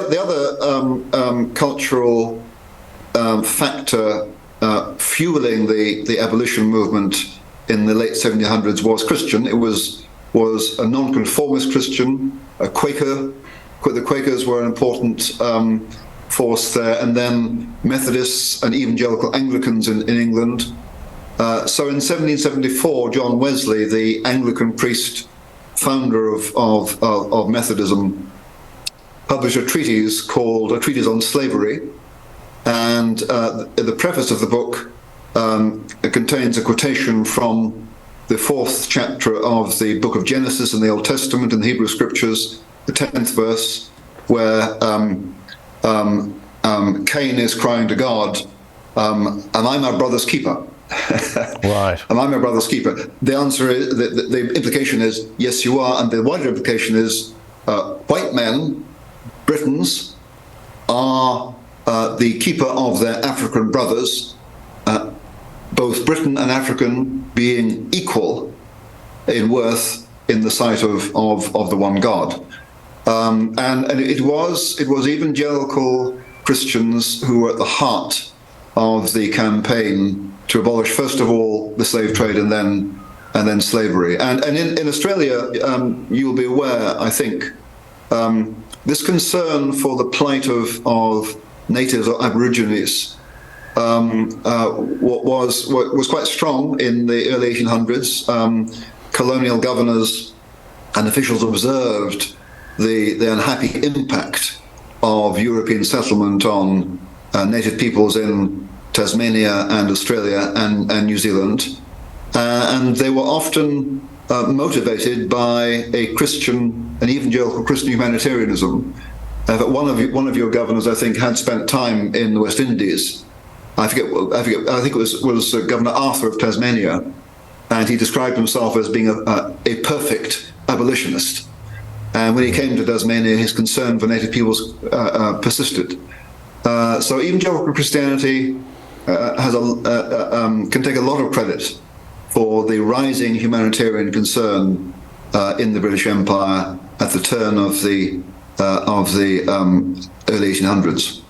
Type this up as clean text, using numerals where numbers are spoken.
the other cultural factor fueling the abolition movement in the late 1700s was Christian. It was a nonconformist Christian, a Quaker. The Quakers were an important force there, and then Methodists and evangelical Anglicans in England. So in 1774, John Wesley, the Anglican priest, founder of Methodism, published a treatise called A Treatise on Slavery, and the preface of the book contains a quotation from the 4th chapter of the book of Genesis in the Old Testament in the Hebrew Scriptures, the 10th verse, where Cain is crying to God, "Am I my brother's keeper?" Right. Am I my brother's keeper? The answer is, the implication is, yes, you are, and the wider implication is, white men, Britons, are the keeper of their African brothers, both Briton and African being equal in worth in the sight of the one God. And it was evangelical Christians who were at the heart of the campaign to abolish, first of all, the slave trade and then slavery. And in Australia, you'll be aware, I think, this concern for the plight of natives or Aborigines was quite strong in the early 1800s. Colonial governors and officials observed the unhappy impact of European settlement on native peoples in Tasmania and Australia and New Zealand, and they were often motivated by an evangelical Christian humanitarianism. One of your governors, I think, had spent time in the West Indies. I think it was Governor Arthur of Tasmania, and he described himself as being a perfect abolitionist. And when he came to Tasmania, his concern for native peoples persisted. So evangelical Christianity can take a lot of credit for the rising humanitarian concern in the British Empire at the turn of the early 1800s.